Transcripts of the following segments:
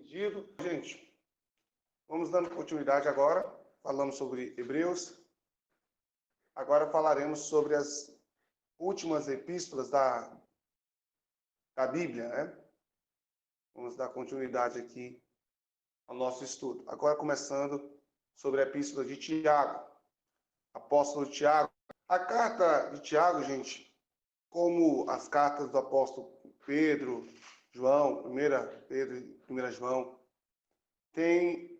Entendido? Gente, vamos dando continuidade agora. Falamos sobre Hebreus. Agora falaremos sobre as últimas epístolas da Bíblia, né? Vamos dar continuidade aqui ao nosso estudo. Agora começando sobre a epístola de Tiago. Apóstolo Tiago. A carta de Tiago, gente, como as cartas do apóstolo Pedro, João, 1 Pedro e 1 João, tem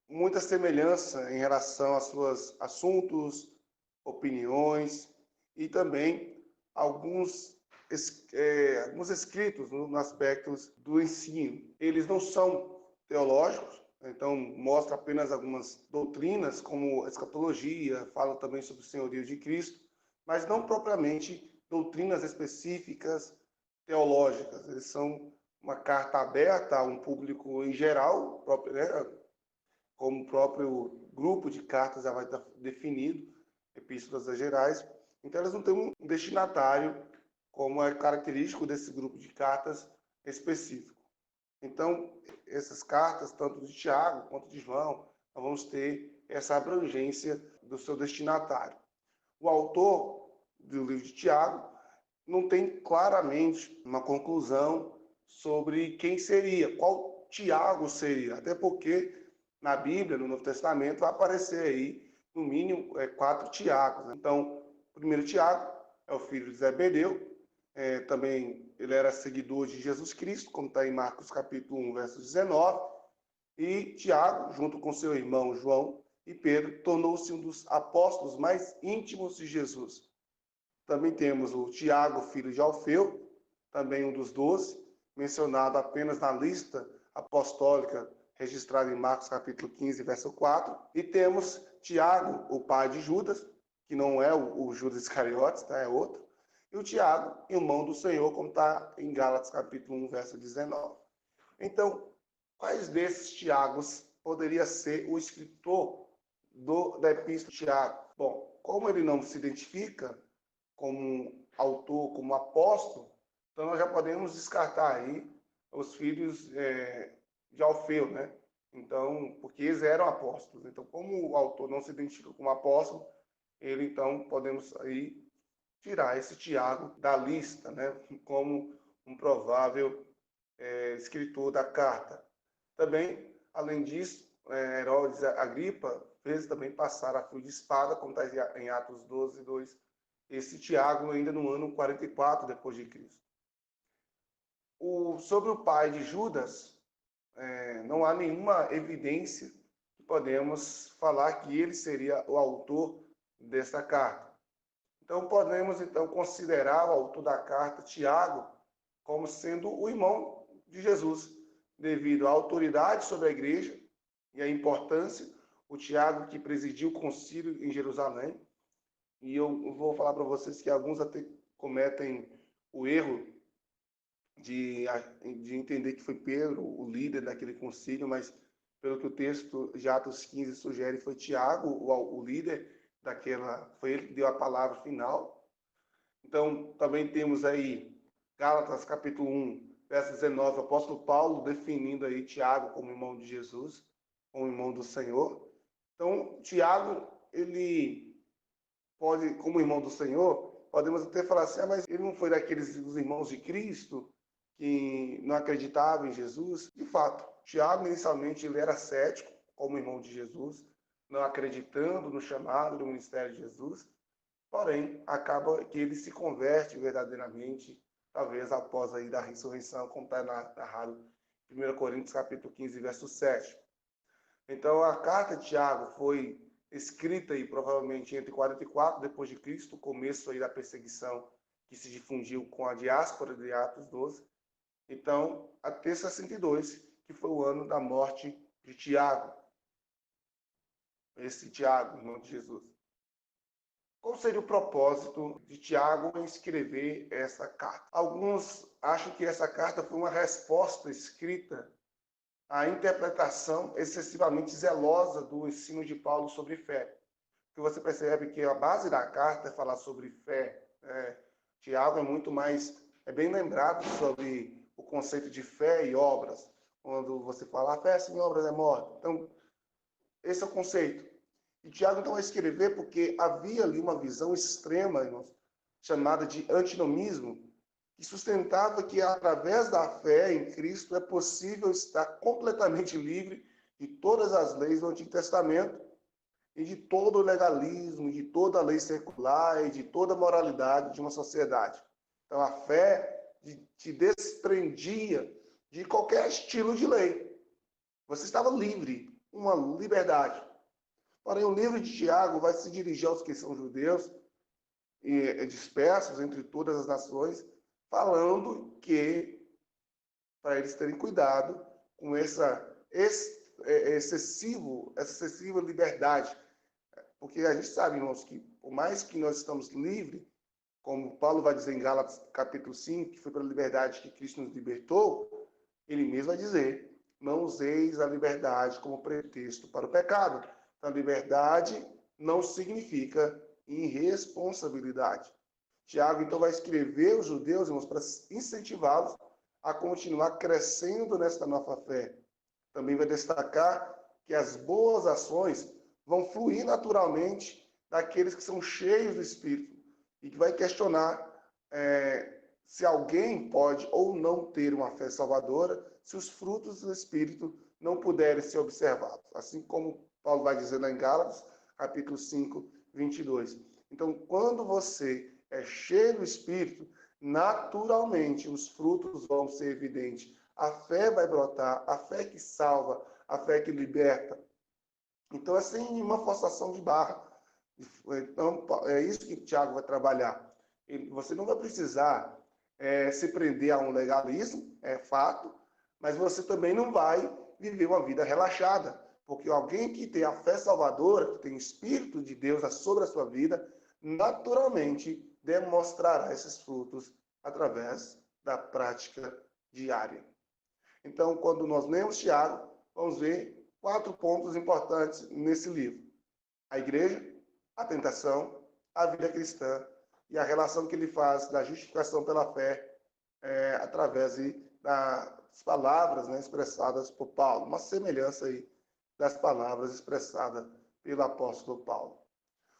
muita semelhança em relação aos seus assuntos, opiniões e também alguns escritos no aspectos do ensino. Eles não são teológicos, então mostra apenas algumas doutrinas, como a escatologia, fala também sobre o senhorio de Cristo, mas não propriamente doutrinas específicas teológicas. Eles são uma carta aberta a um público em geral, próprio, né, como o próprio grupo de cartas já vai estar definido, epístolas gerais. Então, elas não têm um destinatário, como é característico desse grupo de cartas específico. Então, essas cartas, tanto de Tiago quanto de João, nós vamos ter essa abrangência do seu destinatário. O autor do livro de Tiago não tem claramente uma conclusão sobre quem seria, qual Tiago seria, até porque na Bíblia, no Novo Testamento, vai aparecer aí, no mínimo, 4 Tiagos. Né? Então, o primeiro Tiago é o filho de Zebedeu, também ele era seguidor de Jesus Cristo, como está em Marcos capítulo 1, verso 19, e Tiago, junto com seu irmão João e Pedro, tornou-se um dos apóstolos mais íntimos de Jesus. Também temos o Tiago, filho de Alfeu, também um dos 12, mencionado apenas na lista apostólica registrada em Marcos capítulo 15, verso 4. E temos Tiago, o pai de Judas, que não é o Judas Iscariotes, tá? É outro. E o Tiago, irmão do Senhor, como está em Gálatas capítulo 1, verso 19. Então, quais desses Tiagos poderia ser o escritor da epístola de Tiago? Bom, como ele não se identifica como autor, como apóstolo, então nós já podemos descartar aí os filhos de Alfeu, né? Então, porque eles eram apóstolos. Então, como o autor não se identifica como apóstolo, ele então podemos aí tirar esse Tiago da lista, né? Como um provável escritor da carta. Também, além disso, Herodes Agripa fez também passar a fio de espada, como está em Atos 12, 2, esse Tiago ainda no ano 44 depois de Cristo. Sobre o pai de Judas, não há nenhuma evidência que podemos falar que ele seria o autor dessa carta. Então, podemos então considerar o autor da carta, Tiago, como sendo o irmão de Jesus, devido à autoridade sobre a igreja e à importância. O Tiago que presidiu o concílio em Jerusalém. E eu vou falar para vocês que alguns até cometem o erro de entender que foi Pedro o líder daquele concílio, mas pelo que o texto de Atos 15 sugere, foi Tiago o líder daquela, foi ele que deu a palavra final. Então, também temos aí Gálatas capítulo 1, verso 19, o apóstolo Paulo definindo aí Tiago como irmão de Jesus, como irmão do Senhor. Então, Tiago, ele pode, como irmão do Senhor, podemos até falar assim, mas ele não foi daqueles dos irmãos de Cristo que não acreditavam em Jesus? De fato, Tiago, inicialmente, ele era cético, como irmão de Jesus, não acreditando no chamado do ministério de Jesus, porém, acaba que ele se converte verdadeiramente, talvez após aí da ressurreição, como está narrado em 1 Coríntios capítulo 15, verso 7. Então, a carta de Tiago foi escrita aí provavelmente entre 44 depois de Cristo, o começo aí da perseguição que se difundiu com a diáspora de Atos 12. Então, até 62, que foi o ano da morte de Tiago. Esse Tiago, irmão de Jesus. Qual seria o propósito de Tiago em escrever essa carta? Alguns acham que essa carta foi uma resposta escrita à interpretação excessivamente zelosa do ensino de Paulo sobre fé. Porque você percebe que a base da carta é falar sobre fé. Tiago é muito mais, é bem lembrado sobre o conceito de fé e obras. quando você fala, a fé sem obras é morta. Então, esse é o conceito. E Tiago, então, vai escrever porque havia ali uma visão extrema, irmãos, chamada de antinomismo, que sustentava que, através da fé em Cristo, é possível estar completamente livre de todas as leis do Antigo Testamento e de todo o legalismo, de toda a lei secular e de toda a moralidade de uma sociedade. Então, a fé te desprendia de qualquer estilo de lei. Você estava livre, uma liberdade. Porém, o livro de Tiago vai se dirigir aos que são judeus e dispersos entre todas as nações, falando que para eles terem cuidado com essa excessiva liberdade. Porque a gente sabe, irmãos, que por mais que nós estamos livres, como Paulo vai dizer em Gálatas capítulo 5, que foi pela liberdade que Cristo nos libertou, ele mesmo vai dizer, não useis a liberdade como pretexto para o pecado. Então, a liberdade não significa irresponsabilidade. Tiago, então, vai escrever os judeus, irmãos, para incentivá-los a continuar crescendo nesta nova fé. Também vai destacar que as boas ações vão fluir naturalmente daqueles que são cheios do Espírito e que vai questionar se alguém pode ou não ter uma fé salvadora se os frutos do Espírito não puderem ser observados. Assim como Paulo vai dizer lá em Gálatas, capítulo 5, 22. Então, quando você é cheio do Espírito, naturalmente os frutos vão ser evidentes. A fé vai brotar, a fé que salva, a fé que liberta. Então, é sem uma forçação de barra. Então, é isso que o Tiago vai trabalhar. Você não vai precisar se prender a um legalismo, é fato, mas você também não vai viver uma vida relaxada, porque alguém que tem a fé salvadora, que tem o Espírito de Deus sobre a sua vida, naturalmente demonstrará esses frutos através da prática diária. Então, quando nós lemos Tiago, vamos ver 4 pontos importantes nesse livro: a igreja, a tentação, a vida cristã e a relação que ele faz da justificação pela fé através das palavras, né, expressadas por Paulo, uma semelhança aí das palavras expressadas pelo apóstolo Paulo.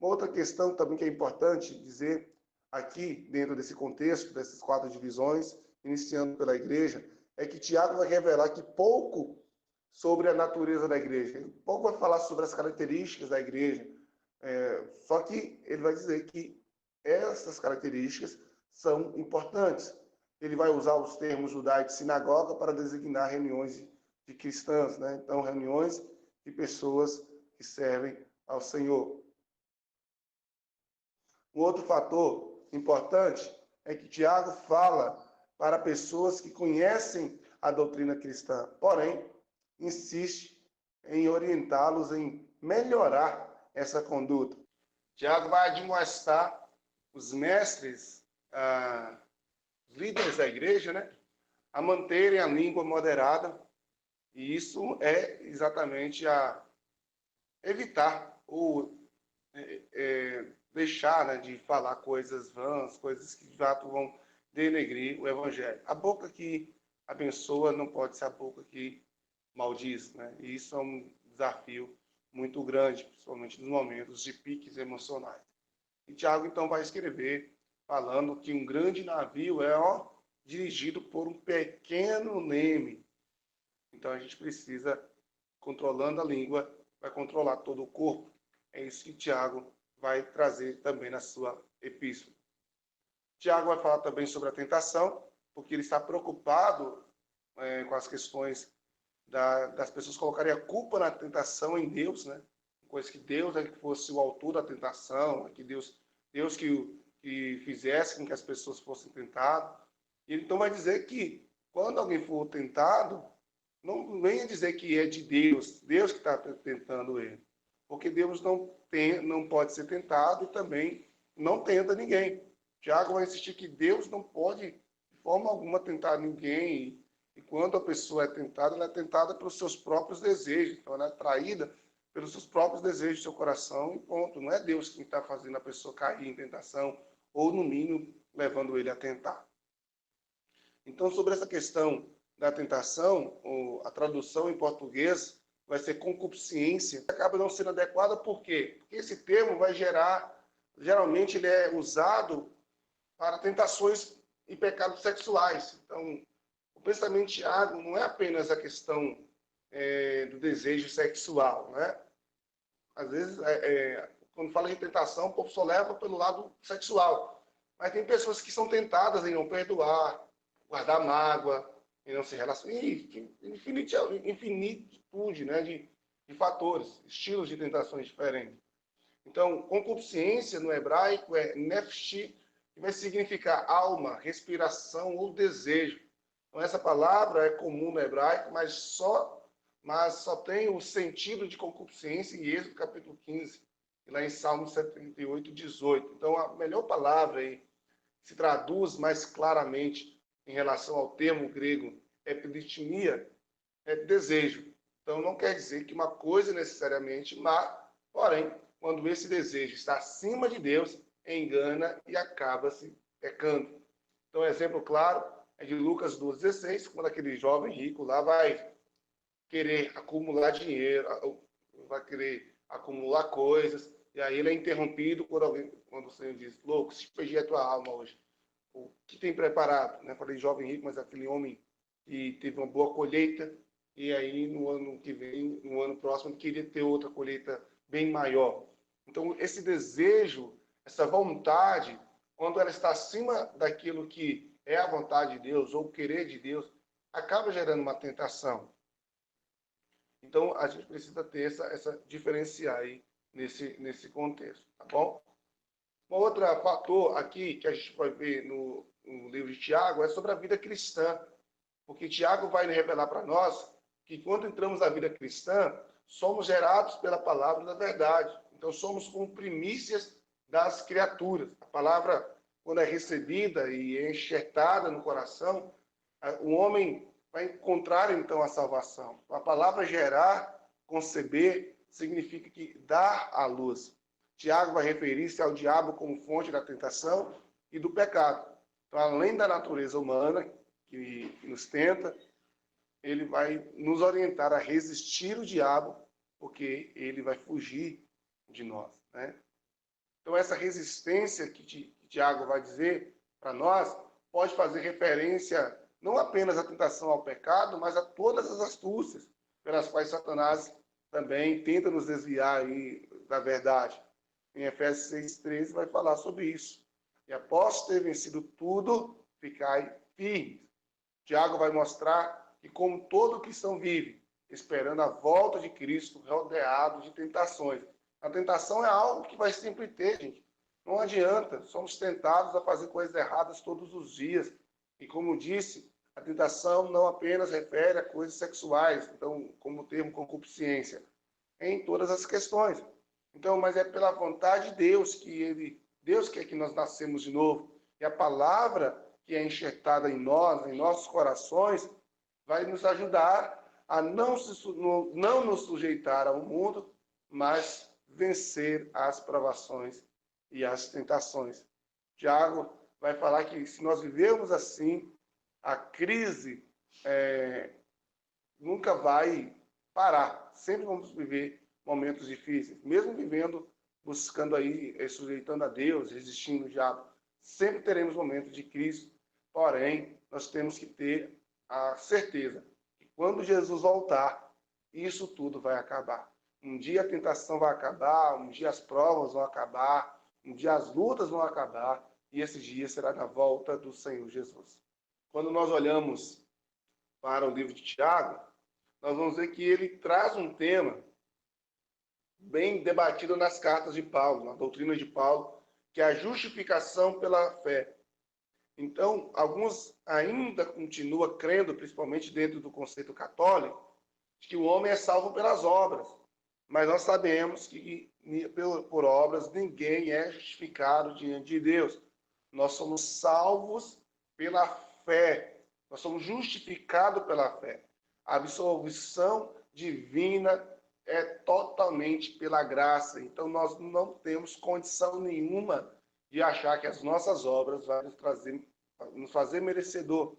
Uma outra questão também que é importante dizer aqui, dentro desse contexto, dessas 4 divisões, iniciando pela igreja, é que Tiago vai revelar que pouco sobre a natureza da igreja, ele pouco vai falar sobre as características da igreja, só que ele vai dizer que essas características são importantes. Ele vai usar os termos judaico de sinagoga para designar reuniões de cristãs, né? Então, reuniões de pessoas que servem ao Senhor. Um outro fator importante é que Tiago fala para pessoas que conhecem a doutrina cristã, porém, insiste em orientá-los em melhorar essa conduta. Tiago vai admoestar os mestres, os líderes da igreja, né, a manterem a língua moderada, e isso é exatamente a evitar ou deixar, né, de falar coisas vãs, coisas que de fato vão denegrir o evangelho. A boca que abençoa não pode ser a boca que maldiz, né? E isso é um desafio muito grande, principalmente nos momentos de piques emocionais. E Tiago, então, vai escrever falando que um grande navio é dirigido por um pequeno leme. Então, a gente precisa, controlando a língua, vai controlar todo o corpo. É isso que Tiago vai trazer também na sua epístola. Tiago vai falar também sobre a tentação, porque ele está preocupado com as questões das pessoas colocarem a culpa na tentação em Deus, né? Coisa que Deus é que fosse o autor da tentação, que Deus que fizesse com que as pessoas fossem tentadas. E ele então vai dizer que quando alguém for tentado, não venha dizer que é de Deus que está tentando ele, porque Deus não pode ser tentado e também não tenta ninguém. Tiago vai insistir que Deus não pode, de forma alguma, tentar ninguém. E quando a pessoa ela é tentada pelos seus próprios desejos. Então, ela é atraída pelos seus próprios desejos do seu coração e ponto. Não é Deus quem está fazendo a pessoa cair em tentação ou, no mínimo, levando ele a tentar. Então, sobre essa questão da tentação, a tradução em português vai ser concupiscência, acaba não sendo adequada, por quê? Porque esse termo vai gerar, geralmente ele é usado para tentações e pecados sexuais. Então, o pensamento de Tiago não é apenas a questão do desejo sexual, né? Às vezes, quando fala de tentação, o povo só leva pelo lado sexual. Mas tem pessoas que são tentadas em não perdoar, guardar mágoa, em não se relacionar. Infinitude, né, de fatores, estilos de tentações diferentes. Então, concupiscência no hebraico é nefshi, que vai significar alma, respiração ou desejo. Então, essa palavra é comum no hebraico, mas só tem o sentido de concupiscência em Êxodo capítulo 15, e lá em Salmo 78, 18. Então, a melhor palavra aí, se traduz mais claramente em relação ao termo grego epiditimia, é desejo. Então, não quer dizer que uma coisa é necessariamente má, porém, quando esse desejo está acima de Deus, engana e acaba-se pecando. Então, um exemplo claro é de Lucas 12,16, quando aquele jovem rico lá vai querer acumular dinheiro, vai querer acumular coisas, e aí ele é interrompido quando o Senhor diz, louco, se pedir a tua alma hoje, o que tem preparado? Né? Falei jovem rico, mas aquele homem que teve uma boa colheita, e aí no ano que vem, no ano próximo, ele queria ter outra colheita bem maior. Então, esse desejo, essa vontade, quando ela está acima daquilo que é a vontade de Deus, ou o querer de Deus, acaba gerando uma tentação. Então, a gente precisa ter essa diferenciar aí nesse contexto, tá bom? Um outro fator aqui que a gente vai ver no livro de Tiago é sobre a vida cristã, porque Tiago vai revelar para nós que quando entramos na vida cristã, somos gerados pela palavra da verdade. Então, somos como primícias das criaturas. A palavra, quando é recebida e é enxertada no coração, o homem vai encontrar, então, a salvação. A palavra gerar, conceber, significa que dar à luz. Tiago vai referir-se ao diabo como fonte da tentação e do pecado. Então, além da natureza humana que nos tenta, ele vai nos orientar a resistir o diabo, porque ele vai fugir de nós, né? Então, essa resistência que Tiago vai dizer para nós pode fazer referência não apenas à tentação ao pecado, mas a todas as astúcias pelas quais Satanás também tenta nos desviar aí da verdade. Em Efésios 6,13 vai falar sobre isso. E após ter vencido tudo, ficai firmes. Tiago vai mostrar que como todo cristão vive, esperando a volta de Cristo, rodeado de tentações. A tentação é algo que vai sempre ter, gente. Não adianta, somos tentados a fazer coisas erradas todos os dias. E como disse, a tentação não apenas refere a coisas sexuais, então, como o termo concupiscência, em todas as questões. Então, mas é pela vontade de Deus Deus quer que nós nascemos de novo. E a palavra que é enxertada em nós, em nossos corações, vai nos ajudar a não nos sujeitar ao mundo, mas vencer as provações e as tentações. Tiago vai falar que se nós vivermos assim, a crise nunca vai parar. Sempre vamos viver momentos difíceis, mesmo vivendo, buscando aí, sujeitando a Deus, resistindo ao diabo. Sempre teremos momentos de crise, porém, nós temos que ter a certeza que quando Jesus voltar, isso tudo vai acabar. Um dia a tentação vai acabar, um dia as provas vão acabar, um dia as lutas vão acabar, e esse dia será na volta do Senhor Jesus. Quando nós olhamos para o livro de Tiago, nós vamos ver que ele traz um tema bem debatido nas cartas de Paulo, na doutrina de Paulo, que é a justificação pela fé. Então, alguns ainda continuam crendo, principalmente dentro do conceito católico, que o homem é salvo pelas obras. Mas nós sabemos que por obras ninguém é justificado diante de Deus. Nós somos salvos pela fé. Nós somos justificados pela fé. A absolvição divina é totalmente pela graça. Então, nós não temos condição nenhuma de achar que as nossas obras vão nos fazer merecedor.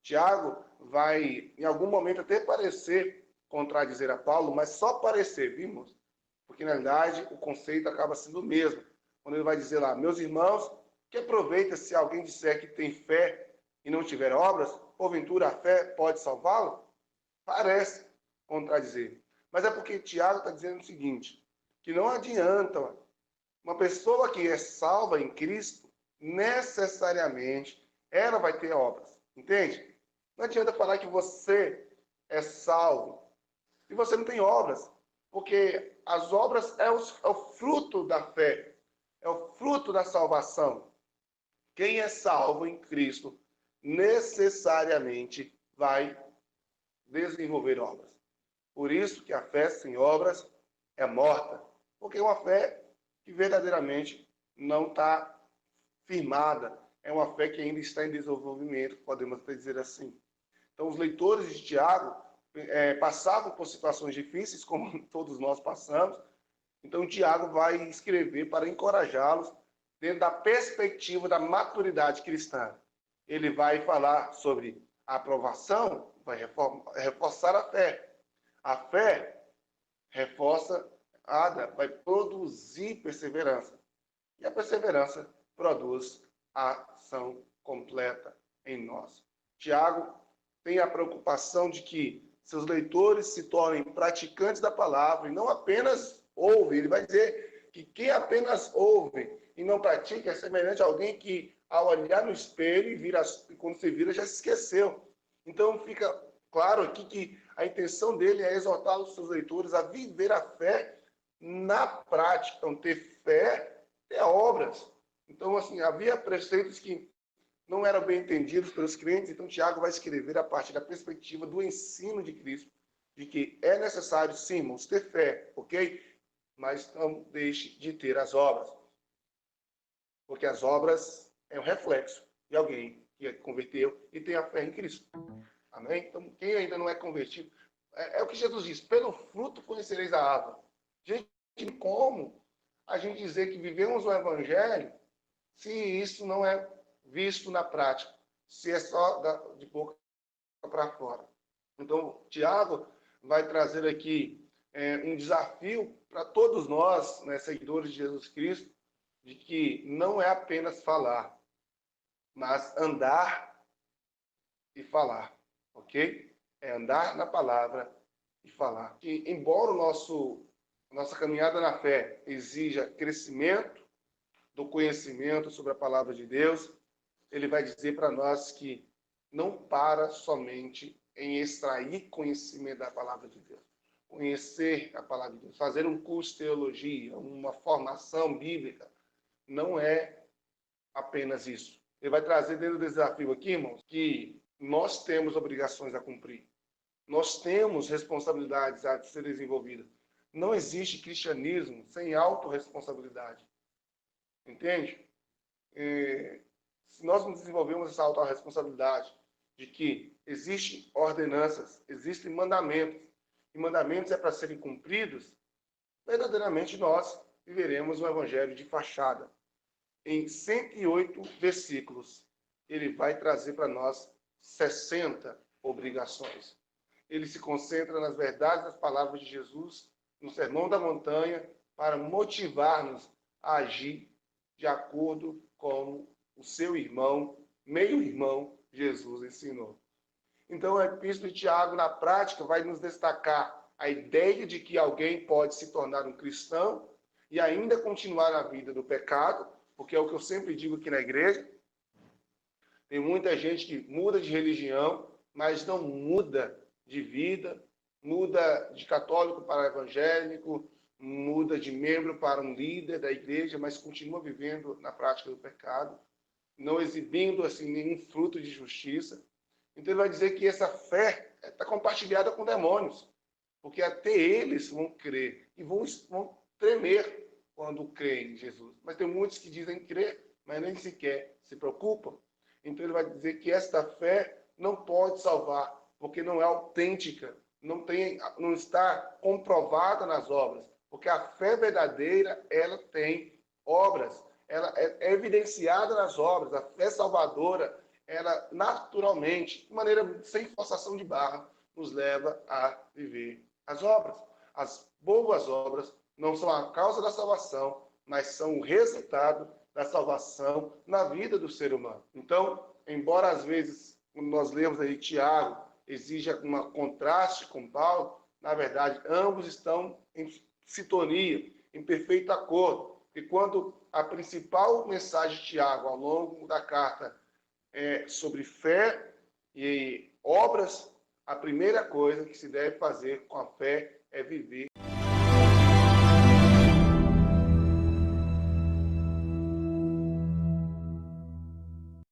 Tiago vai, em algum momento, até parecer contradizer a Paulo, mas só parecer, vimos? Porque, na verdade, o conceito acaba sendo o mesmo. Quando ele vai dizer lá, meus irmãos, que aproveita se alguém disser que tem fé e não tiver obras, porventura a fé pode salvá-lo? Parece contradizer. Mas é porque Tiago está dizendo o seguinte, que não adianta uma pessoa que é salva em Cristo, necessariamente, ela vai ter obras. Entende? Não adianta falar que você é salvo e você não tem obras, porque as obras é o fruto da fé, é o fruto da salvação. Quem é salvo em Cristo necessariamente vai desenvolver obras. Por isso que a fé sem obras é morta, porque é uma fé que verdadeiramente não está firmada, é uma fé que ainda está em desenvolvimento, podemos até dizer assim. Então, os leitores de Tiago passavam por situações difíceis, como todos nós passamos. Então, Tiago vai escrever para encorajá-los dentro da perspectiva da maturidade cristã. Ele vai falar sobre a aprovação, vai reforçar a fé. A fé vai produzir perseverança. E a perseverança produz a ação completa em nós. Tiago tem a preocupação de que seus leitores se tornem praticantes da palavra e não apenas ouvem. Ele vai dizer que quem apenas ouve e não pratica é semelhante a alguém que, ao olhar no espelho e quando se vira, já se esqueceu. Então, fica claro aqui que a intenção dele é exortar os seus leitores a viver a fé na prática. Então, ter fé, ter obras. Então, assim, havia preceitos que não eram bem entendidos pelos crentes, então Tiago vai escrever a partir da perspectiva do ensino de Cristo, de que é necessário, sim, irmãos, ter fé, ok? Mas não deixe de ter as obras. Porque as obras é um reflexo de alguém que converteu e tem a fé em Cristo. Amém? Então, quem ainda não é convertido, é o que Jesus diz, pelo fruto conhecereis a árvore. Gente, como a gente dizer que vivemos o evangelho se isso não é visto na prática, se é só de boca para fora? Então, Tiago vai trazer aqui um desafio para todos nós, né, seguidores de Jesus Cristo, de que não é apenas falar, mas andar e falar, ok? É andar na palavra e falar. Que, embora nossa caminhada na fé exija crescimento do conhecimento sobre a palavra de Deus, ele vai dizer para nós que não para somente em extrair conhecimento da palavra de Deus. Conhecer a palavra de Deus, fazer um curso de teologia, uma formação bíblica, não é apenas isso. Ele vai trazer dentro do desafio aqui, irmãos, que nós temos obrigações a cumprir. Nós temos responsabilidades a ser desenvolvidas. Não existe cristianismo sem autorresponsabilidade. Entende? Se nós não desenvolvemos essa autorresponsabilidade de que existem ordenanças, existem mandamentos, e mandamentos é para serem cumpridos, verdadeiramente nós viveremos um evangelho de fachada. Em 108 versículos, ele vai trazer para nós 60 obrigações. Ele se concentra nas verdades das palavras de Jesus, no Sermão da Montanha, para motivar-nos a agir de acordo com o seu irmão, meio-irmão, Jesus ensinou. Então, a Epístola de Tiago, na prática, vai nos destacar a ideia de que alguém pode se tornar um cristão e ainda continuar na vida do pecado, porque é o que eu sempre digo aqui na igreja. Tem muita gente que muda de religião, mas não muda de vida, muda de católico para evangélico, muda de membro para um líder da igreja, mas continua vivendo na prática do pecado, não exibindo assim nenhum fruto de justiça. Então ele vai dizer que essa fé está compartilhada com demônios, porque até eles vão crer e vão tremer quando creem em Jesus. Mas tem muitos que dizem crer, mas nem sequer se preocupam. Então ele vai dizer que esta fé não pode salvar, porque não é autêntica, não está comprovada nas obras, porque a fé verdadeira, ela tem obras, ela é evidenciada nas obras. A fé salvadora, ela naturalmente, de maneira sem forçação de barra, nos leva a viver as obras. As boas obras não são a causa da salvação, mas são o resultado da salvação na vida do ser humano. Então, embora às vezes, quando nós lemos aí Tiago, exija um contraste com Paulo, na verdade, ambos estão em sintonia, em perfeito acordo. E quando a principal mensagem de Tiago, ao longo da carta, é sobre fé e obras, a primeira coisa que se deve fazer com a fé é viver